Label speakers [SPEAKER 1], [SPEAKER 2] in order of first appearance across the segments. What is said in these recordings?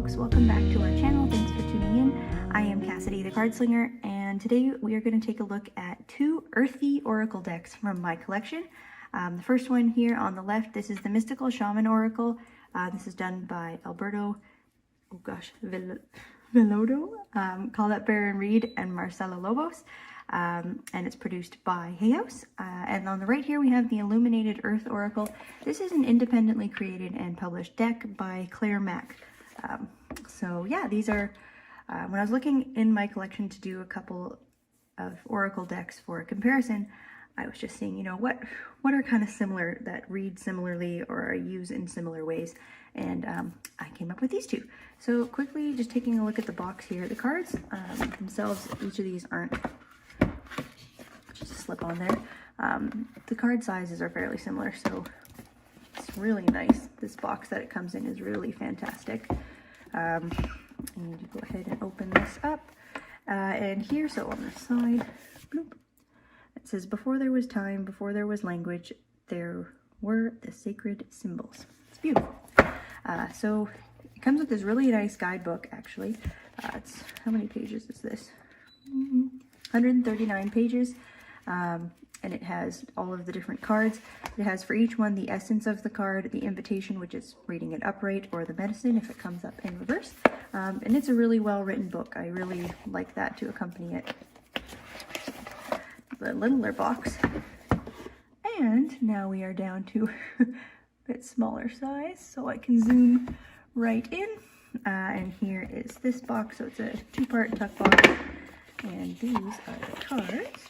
[SPEAKER 1] folks, welcome back to our channel. Thanks for tuning in. I am Cassidy the Cardslinger, and today we are going to take a look at two Earthy Oracle decks from my collection. The first one here on the left, this is the Mystical Shaman Oracle. This is done by Alberto Villoldo, Collette Baron-Reid and Marcela Lobos, and it's produced by Hay House. And on the right here we have the Illuminated Earth Oracle. This is an independently created and published deck by Claire Mack. So yeah, these are, when I was looking in my collection to do a couple of Oracle decks for a comparison, I was just seeing, you know, what are kind of similar that read similarly or are used in similar ways, and I came up with these two. So quickly, just taking a look at the box here, the cards themselves, each of these aren't just a slip on there. The card sizes are fairly similar, so it's really nice. This box that it comes in is really fantastic. And you go ahead and open this up, and here, so on the side, bloop, it says, "Before there was time, before there was language, there were the sacred symbols." It's beautiful. So it comes with this really nice guidebook, actually. It's, how many pages is this? 139 pages. And it has all of the different cards. It has for each one the essence of the card, the invitation, which is reading it upright, or the medicine if it comes up in reverse. And it's a really well written book. I really like that to accompany it. The littler box. And now we are down to a bit smaller size, so I can zoom right in. And here is this box, so it's a two-part tuck box. And these are the cards.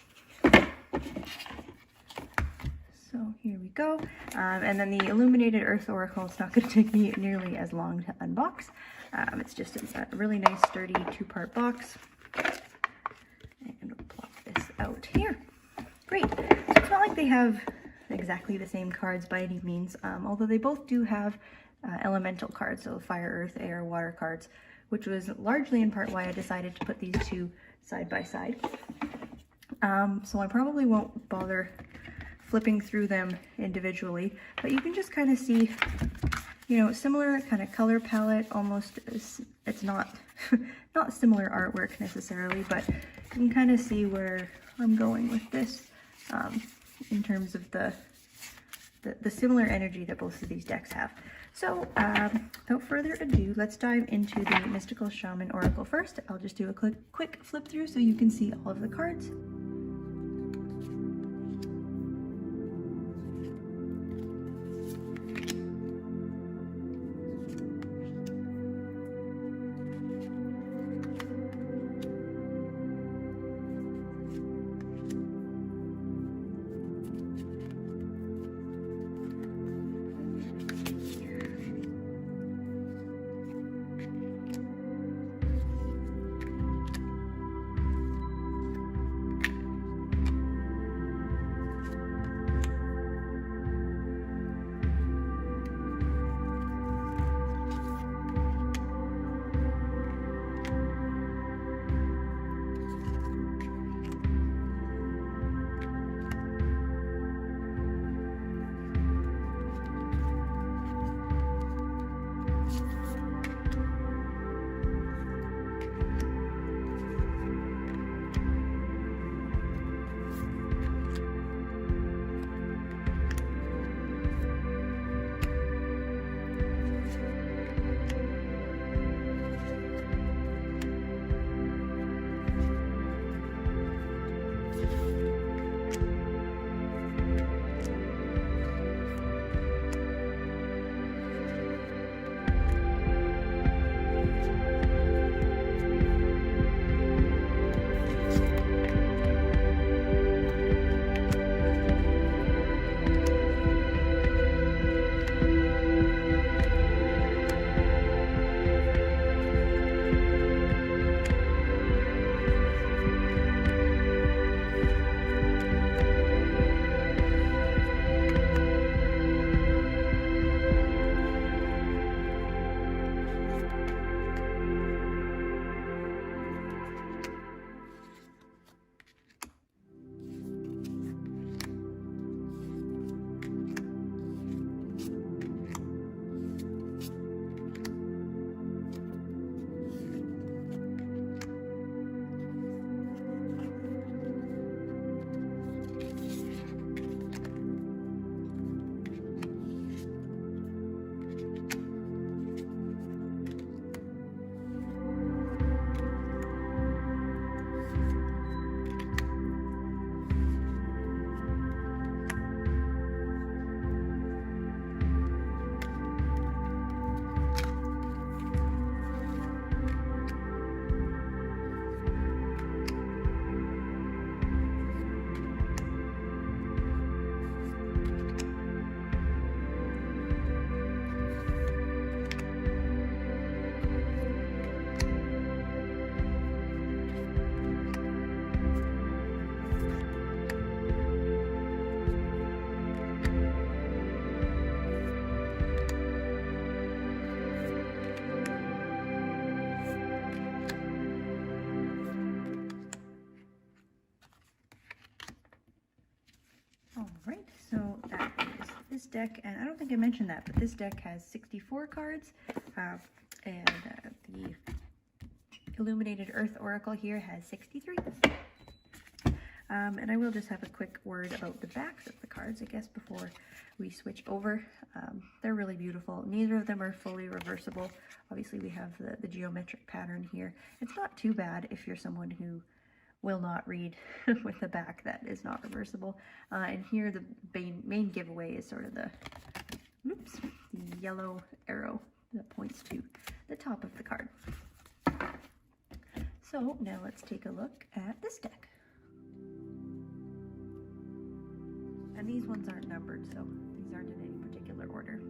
[SPEAKER 1] So here we go. And then the Illuminated Earth Oracle, it's not going to take me nearly as long to unbox. It's just a really nice, sturdy two-part box. And we'll plop this out here. Great. So it's not like they have exactly the same cards by any means, although they both do have elemental cards, so fire, earth, air, water cards, which was largely in part why I decided to put these two side by side. So I probably won't bother flipping through them individually, but you can just kind of see, you know, similar kind of color palette, almost. It's not not similar artwork necessarily, but you can kind of see where I'm going with this in terms of the similar energy that both of these decks have. So without further ado, let's dive into the Mystical Shaman Oracle first. I'll just do a quick flip through so you can see all of the cards. This deck, and I don't think I mentioned that, but this deck has 64 cards, and the Illuminated Earth Oracle here has 63. And I will just have a quick word about the backs of the cards, I guess, before we switch over. They're really beautiful. Neither of them are fully reversible. Obviously, we have the geometric pattern here. It's not too bad if you're someone who will not read with a back that is not reversible. And here the main giveaway is sort of the yellow arrow that points to the top of the card. So now let's take a look at this deck. And these ones aren't numbered, so these aren't in any particular order.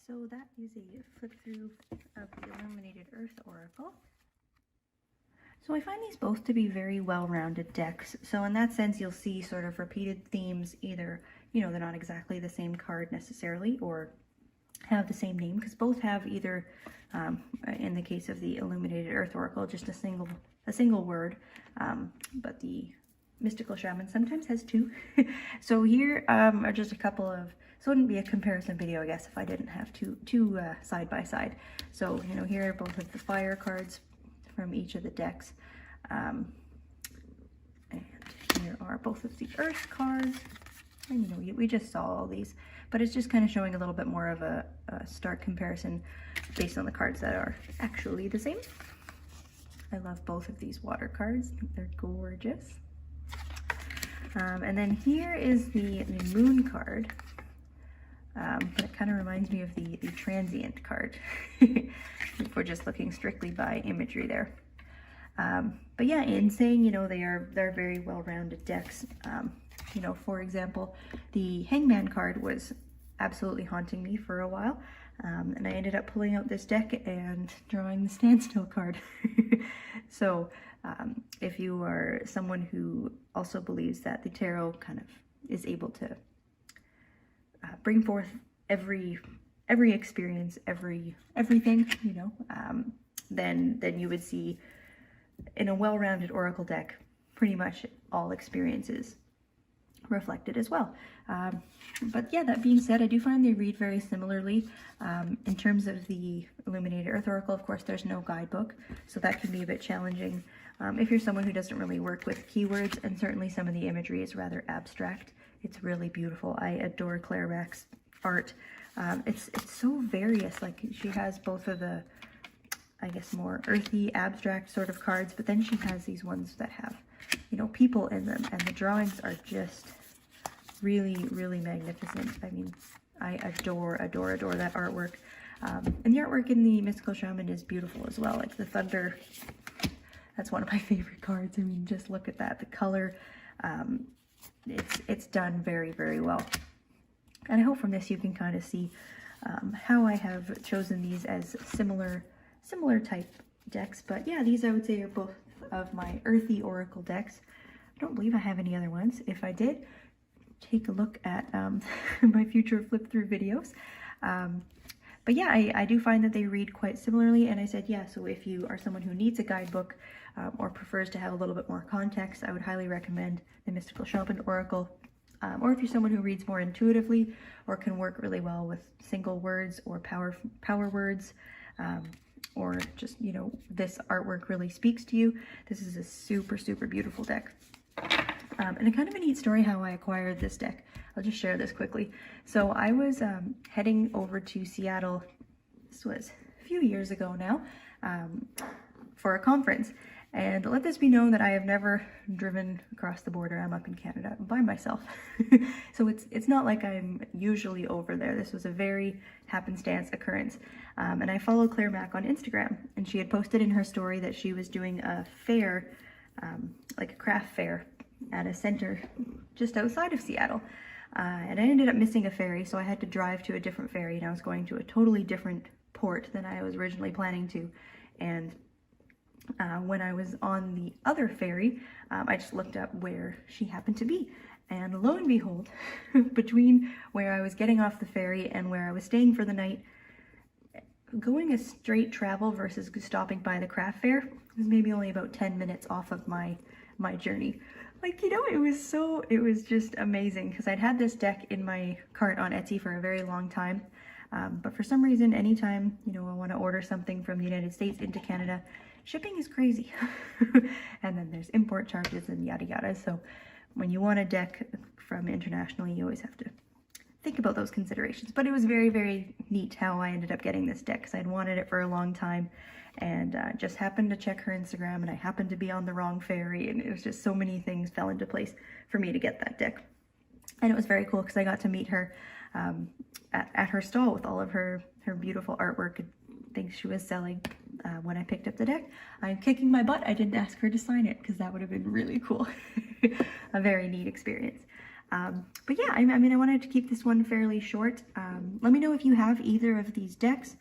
[SPEAKER 1] So that is a flip through of the Illuminated Earth Oracle. So I find these both to be very well-rounded decks. So in that sense, you'll see sort of repeated themes, either, you know, they're not exactly the same card necessarily, or have the same name, because both have either, in the case of the Illuminated Earth Oracle, just a single word, but the Mystical Shaman sometimes has two. So here are just a couple of, so it wouldn't be a comparison video, I guess, if I didn't have two side by side. So, you know, here are both of the fire cards from each of the decks. And here are both of the earth cards. And, you know, we just saw all these, but it's just kind of showing a little bit more of a stark comparison based on the cards that are actually the same. I love both of these water cards. They're gorgeous. And then here is the moon card. but it kind of reminds me of the transient card, if we're just looking strictly by imagery there. But yeah, in saying, you know, they're very well-rounded decks. You know, for example, the Hangman card was absolutely haunting me for a while, and I ended up pulling out this deck and drawing the Standstill card. So if you are someone who also believes that the tarot kind of is able to bring forth every experience, everything, you know, then you would see in a well-rounded oracle deck pretty much all experiences reflected as well. But yeah, that being said, I do find they read very similarly. In terms of the Illuminated Earth Oracle, of course, there's no guidebook, so that can be a bit challenging if you're someone who doesn't really work with keywords, and certainly some of the imagery is rather abstract. It's really beautiful. I adore Claire Mack's art. It's so various. Like, she has both of the, I guess, more earthy, abstract sort of cards, but then she has these ones that have, you know, people in them, and the drawings are just really, really magnificent. I mean, I adore that artwork. And the artwork in the Mystical Shaman is beautiful as well. Like the Thunder, that's one of my favorite cards. I mean, just look at that. The color, it's done very, very well. And I hope from this you can kind of see how I have chosen these as similar type decks. But yeah, these I would say are both of my Earthy Oracle decks. I don't believe I have any other ones. If I did, take a look at my future flip through videos. But yeah, I do find that they read quite similarly, and I said, yeah, so if you are someone who needs a guidebook or prefers to have a little bit more context, I would highly recommend the Mystical Shaman Oracle. Or if you're someone who reads more intuitively or can work really well with single words or power words, or just, you know, this artwork really speaks to you, this is a super, super beautiful deck. And a kind of a neat story how I acquired this deck. I'll just share this quickly. So I was heading over to Seattle, this was a few years ago now, for a conference. And let this be known that I have never driven across the border. I'm up in Canada by myself. So it's not like I'm usually over there. This was a very happenstance occurrence. And I follow Claire Mack on Instagram, and she had posted in her story that she was doing a fair, like a craft fair at a center just outside of Seattle. And I ended up missing a ferry, so I had to drive to a different ferry, and I was going to a totally different port than I was originally planning to. And when I was on the other ferry, I just looked up where she happened to be. And lo and behold, between where I was getting off the ferry and where I was staying for the night, going a straight travel versus stopping by the craft fair was maybe only about 10 minutes off of my journey. Like, you know, it was just amazing, because I'd had this deck in my cart on Etsy for a very long time. But for some reason, anytime, you know, I want to order something from the United States into Canada, shipping is crazy. And then there's import charges and yada yada. So when you want a deck from internationally, you always have to think about those considerations. But it was very, very neat how I ended up getting this deck, because I'd wanted it for a long time, and just happened to check her Instagram, and I happened to be on the wrong ferry, and it was just so many things fell into place for me to get that deck. And it was very cool because I got to meet her at her stall with all of her beautiful artwork and things she was selling when I picked up the deck. I'm kicking my butt I didn't ask her to sign it, because that would have been really cool. A very neat experience. But yeah, I mean, I wanted to keep this one fairly short. Let me know if you have either of these decks.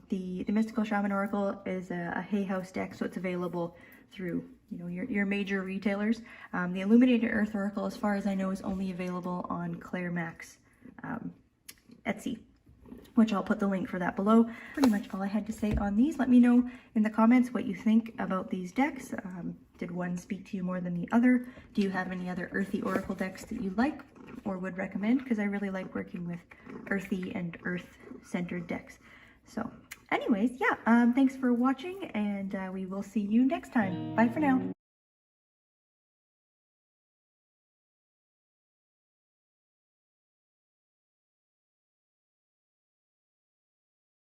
[SPEAKER 1] The Mystical Shaman Oracle is a Hay House deck, so it's available through, you know, your major retailers. The Illuminated Earth Oracle, as far as I know, is only available on Claire Mack's Etsy, which I'll put the link for that below. Pretty much all I had to say on these. Let me know in the comments what you think about these decks. Did one speak to you more than the other? Do you have any other Earthy Oracle decks that you like or would recommend? Because I really like working with Earthy and Earth-centered decks. So anyways, yeah, thanks for watching, and we will see you next time. Bye for now.